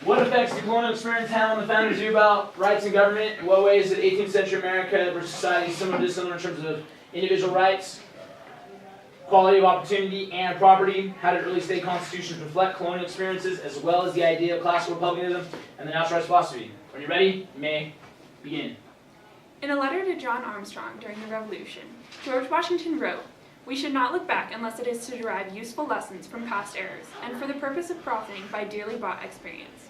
What effects did colonial experience have on the founders' view about rights and government? In what ways did 18th century America versus society similar to dissimilar in terms of individual rights, quality of opportunity, and property? How did early state constitutions reflect colonial experiences, as well as the idea of classical republicanism and the natural rights philosophy? When you're ready, you may begin. In a letter to John Armstrong during the Revolution, George Washington wrote, "We should not look back unless it is to derive useful lessons from past errors, and for the purpose of profiting by dearly bought experience."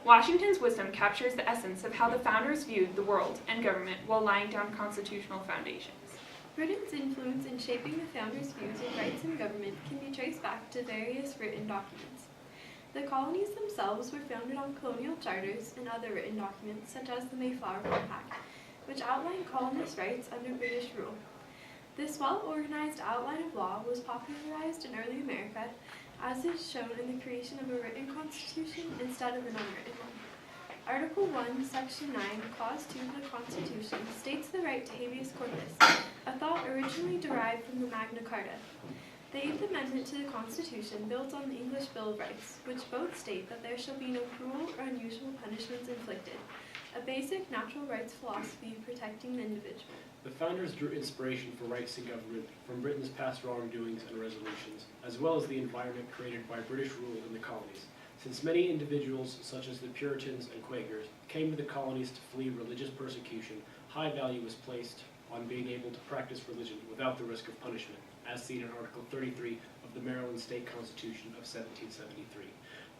Washington's wisdom captures the essence of how the founders viewed the world and government while laying down constitutional foundations. Britain's influence in shaping the founders' views of rights and government can be traced back to various written documents. The colonies themselves were founded on colonial charters and other written documents, such as the Mayflower Compact, which outlined colonist rights under British rule. This well-organized outline of law was popularized in early America, as is shown in the creation of a written constitution instead of an unwritten one. Article 1, Section 9, Clause 2 of the Constitution states the right to habeas corpus, a thought originally derived from the Magna Carta. The 8th Amendment to the Constitution builds on the English Bill of Rights, which both state that there shall be no cruel or unusual punishments inflicted, a basic natural rights philosophy protecting the individual. The founders drew inspiration for rights in government from Britain's past wrongdoings and resolutions, as well as the environment created by British rule in the colonies. Since many individuals, such as the Puritans and Quakers, came to the colonies to flee religious persecution, high value was placed on being able to practice religion without the risk of punishment, as seen in Article 33 of the Maryland State Constitution of 1773.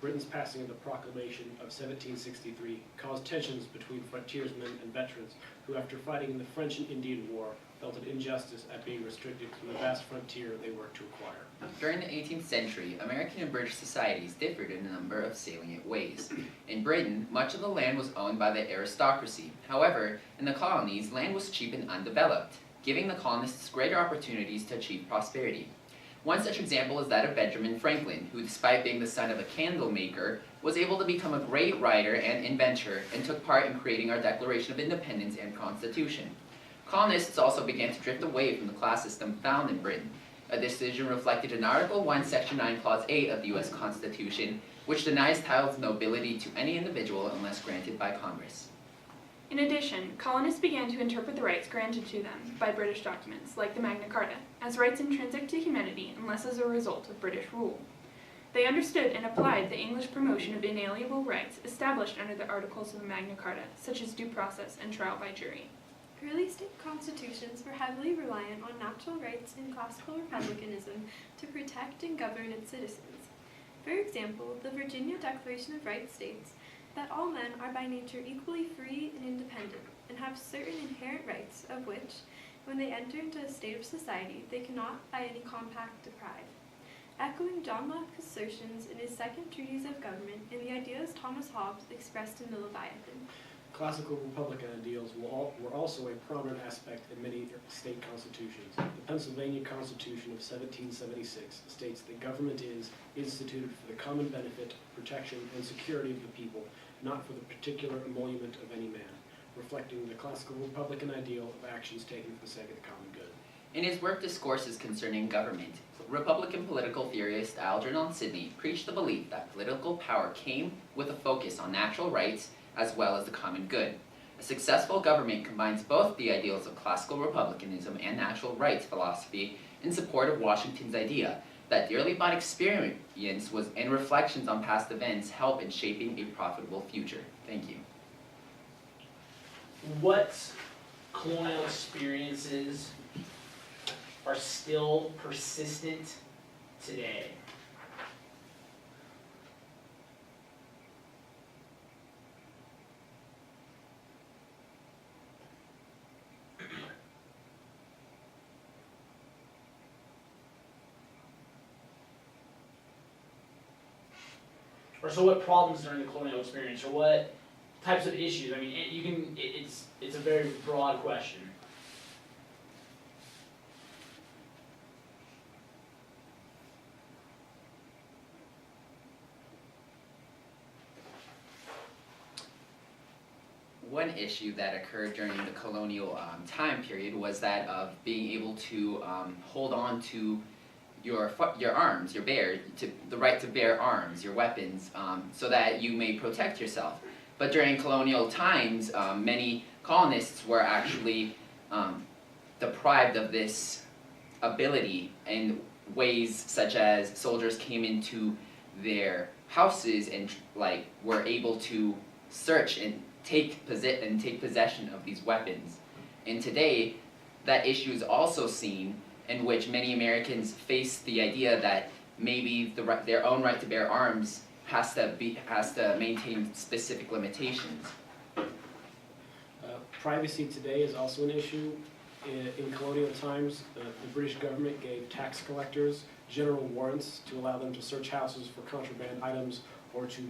Britain's passing of the Proclamation of 1763 caused tensions between frontiersmen and veterans who, after fighting in the French and Indian War, felt an injustice at being restricted from the vast frontier they worked to acquire. During the 18th century, American and British societies differed in a number of salient ways. In Britain, much of the land was owned by the aristocracy. However, in the colonies, land was cheap and undeveloped, giving the colonists greater opportunities to achieve prosperity. One such example is that of Benjamin Franklin, who, despite being the son of a candle maker, was able to become a great writer and inventor and took part in creating our Declaration of Independence and Constitution. Colonists also began to drift away from the class system found in Britain, a decision reflected in Article 1, Section 9, Clause 8 of the U.S. Constitution, which denies titles of nobility to any individual unless granted by Congress. In addition, colonists began to interpret the rights granted to them by British documents, like the Magna Carta, as rights intrinsic to humanity unless as a result of British rule. They understood and applied the English promotion of inalienable rights established under the Articles of the Magna Carta, such as due process and trial by jury. Early state constitutions were heavily reliant on natural rights and classical republicanism to protect and govern its citizens. For example, the Virginia Declaration of Rights states that all men are by nature equally free and independent, and have certain inherent rights of which, when they enter into a state of society, they cannot by any compact deprive. Echoing John Locke's assertions in his Second Treatise of Government and the ideas Thomas Hobbes expressed in the Leviathan. Classical Republican ideals were also a prominent aspect in many state constitutions. The Pennsylvania Constitution of 1776 states that government is instituted for the common benefit, protection, and security of the people, not for the particular emolument of any man, reflecting the classical Republican ideal of actions taken for the sake of the common good. In his work Discourses Concerning Government, Republican political theorist Algernon Sidney preached the belief that political power came with a focus on natural rights as well as the common good. A successful government combines both the ideals of classical republicanism and natural rights philosophy in support of Washington's idea that dearly bought experience was and reflections on past events help in shaping a profitable future. Thank you. What colonial experiences are still persistent today? Or so what problems during the colonial experience, or what types of issues? I mean, it's a very broad question. One issue that occurred during the colonial time period was that of being able to hold on to your arms, the right to bear arms, your weapons, so that you may protect yourself. But during colonial times, many colonists were actually deprived of this ability in ways such as soldiers came into their houses and were able to search and take possession of these weapons. And today, that issue is also seen, in which many Americans face the idea that maybe their own right to bear arms has to maintain specific limitations. Privacy today is also an issue. In colonial times, the British government gave tax collectors general warrants to allow them to search houses for contraband items or to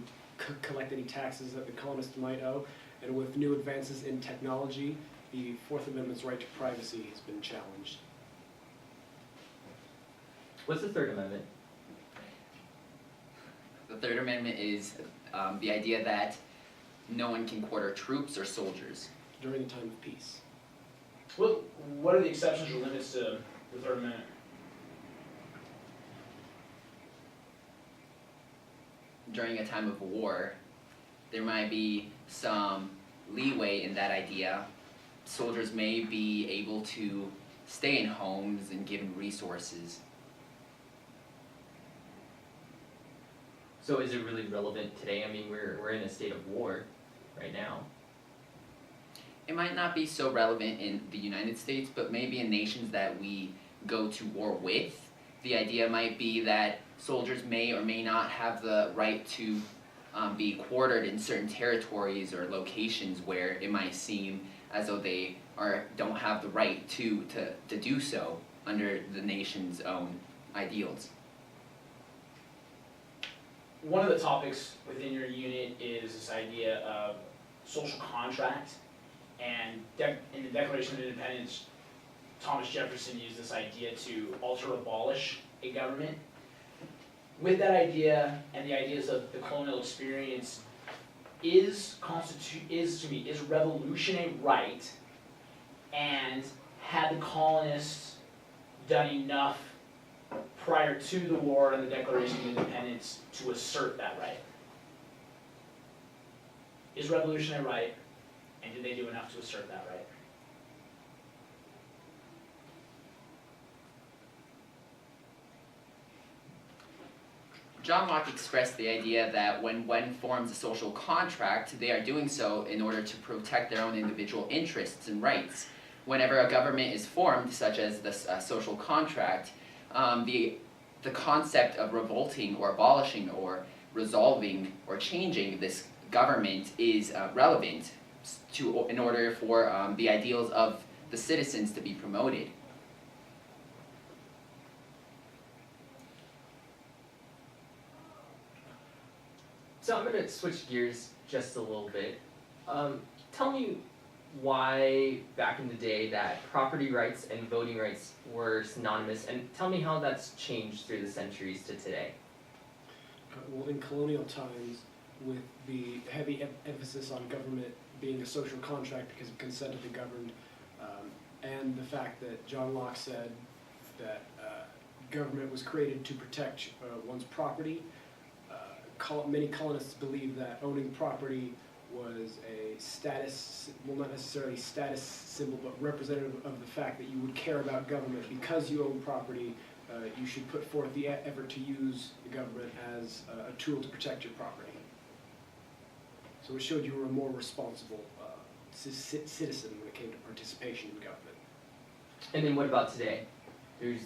collect any taxes that the colonists might owe. And with new advances in technology, the Fourth Amendment's right to privacy has been challenged. What's the Third Amendment? The Third Amendment is the idea that no one can quarter troops or soldiers. During a time of peace. What are the exceptions or limits to the Third Amendment? During a time of war, there might be some leeway in that idea. Soldiers may be able to stay in homes and given resources. So is it really relevant today? I mean, we're in a state of war right now. It might not be so relevant in the United States, but maybe in nations that we go to war with. The idea might be that soldiers may or may not have the right to be quartered in certain territories or locations where it might seem as though they don't have the right to do so under the nation's own ideals. One of the topics within your unit is this idea of social contract, and in the Declaration of Independence, Thomas Jefferson used this idea to alter or abolish a government. With that idea and the ideas of the colonial experience, is revolution a right, and had the colonists done enough prior to the war and the Declaration of Independence to assert that right? Is revolution a right, and did they do enough to assert that right? John Locke expressed the idea that when one forms a social contract, they are doing so in order to protect their own individual interests and rights. Whenever a government is formed, such as this social contract, the concept of revolting or abolishing or resolving or changing this government is relevant in order for the ideals of the citizens to be promoted. So I'm going to switch gears just a little bit. Tell me why back in the day that property rights and voting rights were synonymous, and tell me how that's changed through the centuries to today. Well, in colonial times, with the heavy emphasis on government being a social contract because of consent of the governed, and the fact that John Locke said that government was created to protect one's property, many colonists believed that owning property was a status, well, not necessarily status symbol, but representative of the fact that you would care about government. Because you own property, you should put forth the effort to use the government as a tool to protect your property. So it showed you were a more responsible citizen when it came to participation in government. And then what about today? There's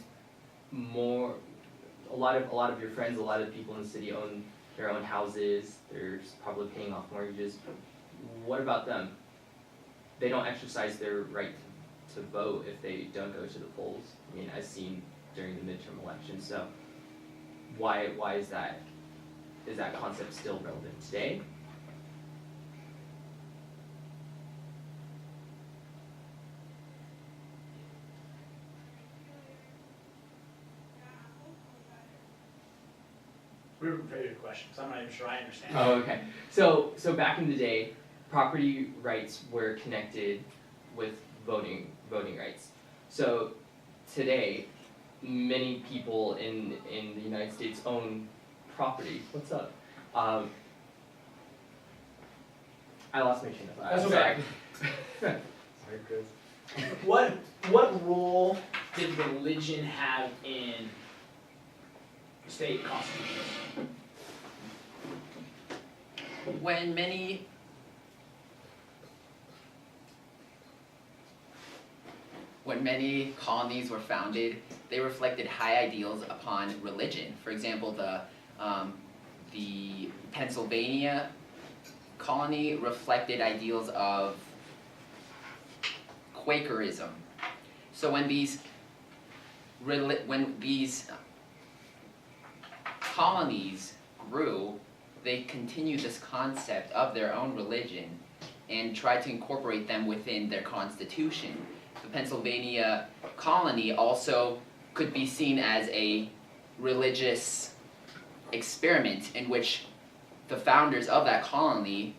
a lot of your friends, a lot of people in the city own their own houses, they're probably paying off mortgages. What about them? They don't exercise their right to vote if they don't go to the polls. I mean, as seen during the midterm elections. So why is that? Is that concept still relevant today? Repeat your question, because I'm not even sure I understand. Oh, okay. So back in the day, property rights were connected with voting rights. So today, many people in the United States own property. What's up? I lost my train of thought. That's Sorry. okay. Sorry, Chris. What role did religion have in state constitutions? When many colonies were founded, they reflected high ideals upon religion. For example, the Pennsylvania colony reflected ideals of Quakerism. So when these colonies grew, they continued this concept of their own religion and tried to incorporate them within their constitution. The Pennsylvania colony also could be seen as a religious experiment in which the founders of that colony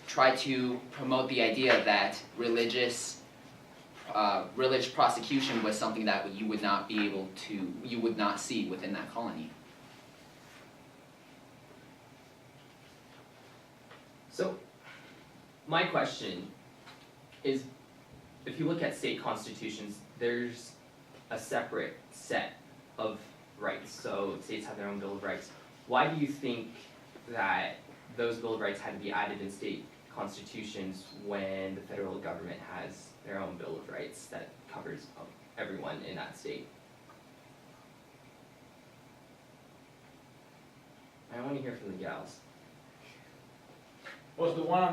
tried to promote the idea that religious prosecution was something that you would not see within that colony. So, my question is, if you look at state constitutions, there's a separate set of rights. So states have their own Bill of Rights. Why do you think that those Bill of Rights had to be added in state constitutions when the federal government has their own Bill of Rights that covers everyone in that state? I want to hear from the gals. Well, the one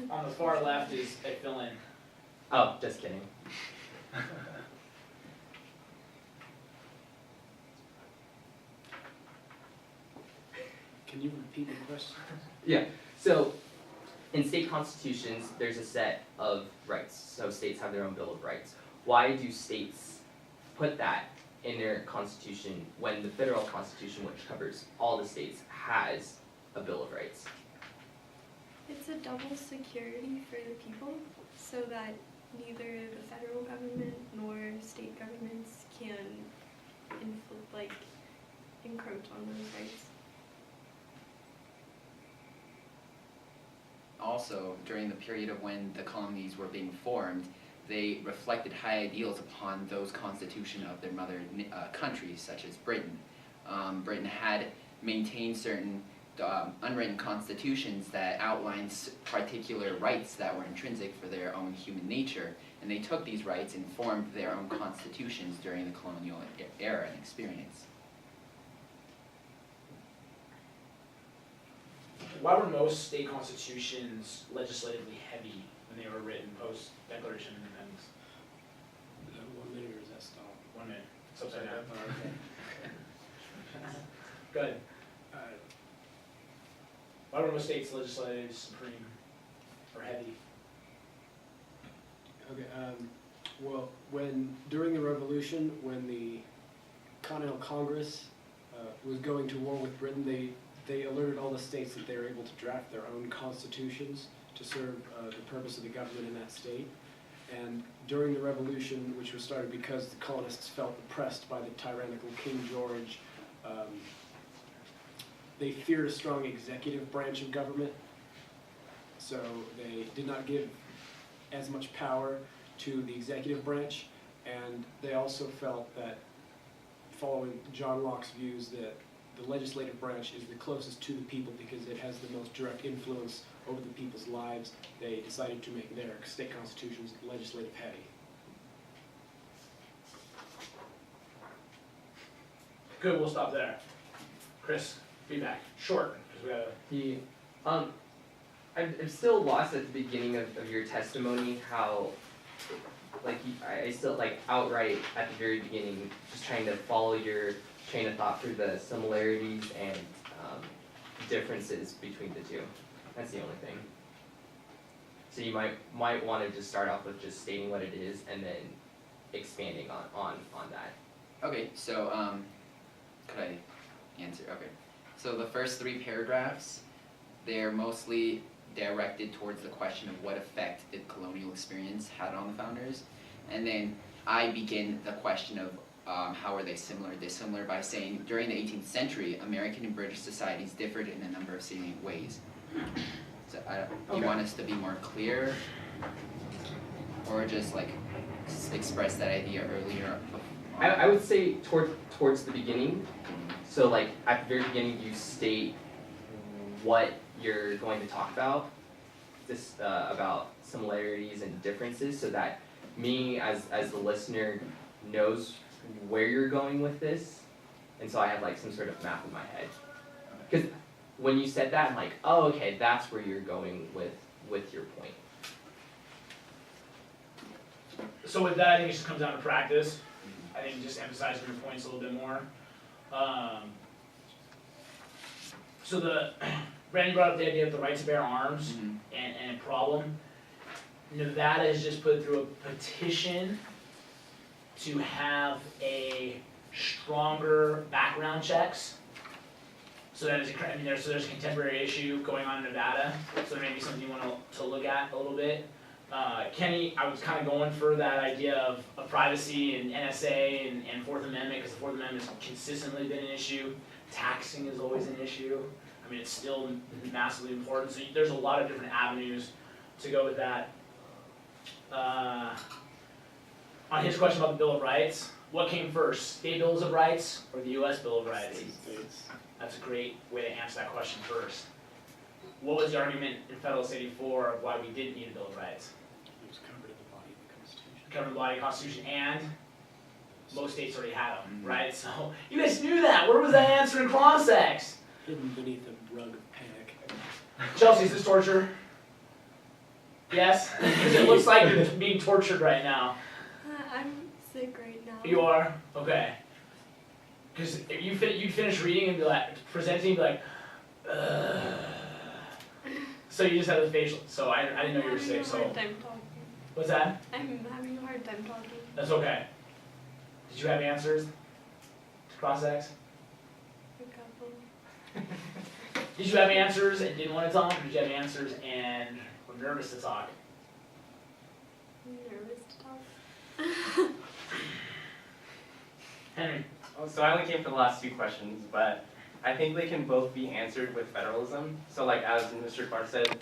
on the far left is a fill-in. Oh, just kidding. Can you repeat the question? Yeah, so in state constitutions, there's a set of rights. So states have their own Bill of Rights. Why do states put that in their constitution when the federal constitution, which covers all the states, has a Bill of Rights? It's a double security for the people so that neither the federal government nor state governments can encroach on those rights. Also, during the period of when the colonies were being formed, they reflected high ideals upon those constitution of their mother countries, such as Britain. Britain had maintained certain unwritten constitutions that outlined particular rights that were intrinsic for their own human nature, and they took these rights and formed their own constitutions during the colonial era and experience. Why were most state constitutions legislatively heavy when they were written post Declaration of Independence? 1 minute or is that stop? 1 minute. It's upside down. Oh, okay. Go ahead. Uh, Why were most states legislative, supreme, or heavy? Okay, well, during the Revolution, when the Continental Congress was going to war with Britain, they alerted all the states that they were able to draft their own constitutions to serve the purpose of the government in that state. And during the Revolution, which was started because the colonists felt oppressed by the tyrannical King George, they feared a strong executive branch of government, so they did not give as much power to the executive branch, and they also felt that, following John Locke's views, that the legislative branch is the closest to the people because it has the most direct influence over the people's lives. They decided to make their state constitutions legislative heavy. Good, we'll stop there. Chris, feedback, short, because we gotta. I'm still lost at the beginning of your testimony, how, I still, outright at the very beginning, just trying to follow your train of thought through the similarities and differences between the two. That's the only thing. So you might want to just start off with just stating what it is and then expanding on that. Okay, so could I answer? Okay. So the first 3 paragraphs, they're mostly directed towards the question of what effect the colonial experience had on the founders. And then I begin the question of how are they similar? They're similar by saying during the 18th century, American and British societies differed in a number of salient ways. So do you want us to be more clear, or just like express that idea earlier? I would say towards the beginning. So like at the very beginning, you state what you're going to talk about, this about similarities and differences, so that me as the listener knows where you're going with this, and so I have like some sort of map in my head. Because when you said that, I'm like, oh, okay, that's where you're going with your point. So with that, I think it just comes down to practice. I think just emphasizing your points a little bit more. So Brandon brought up the idea of the right to bear arms and a problem. Nevada has just put through a petition to have a stronger background checks. So that is, there's a contemporary issue going on in Nevada. So maybe something you want to look at a little bit. Kenny, I was kind of going for that idea of privacy and NSA and Fourth Amendment, because the Fourth Amendment has consistently been an issue. Taxing is always an issue. I mean, it's still massively important. So there's a lot of different avenues to go with that. On his question about the Bill of Rights, what came first, state bills of rights or the U.S. Bill of Rights? That's a great way to answer that question first. What was the argument in Federalist 84 of why we didn't need a Bill of Rights? It was covered in the body of the Constitution. Covered in the body of the Constitution, and most states already had them, right? So you guys knew that. Where was that answer in cross-ex? Hidden beneath a rug of panic. Chelsea, is this torture? Yes? Because it looks like you're being tortured right now. I'm sick right now. You are? Okay. Because if you'd finish reading and be like, presenting and be like, ugh. So you just have the facial, so I didn't know you were sick, I'm so. having a hard time talking. What's that? I'm having a hard time talking. That's okay. Did you have answers to cross-ex? A couple. Did you have answers and didn't want to talk, or did you have answers and were nervous to talk? I'm nervous to talk. Henry? Oh, so I only came for the last two questions, but I think they can both be answered with federalism. So like as Mr. Clark said,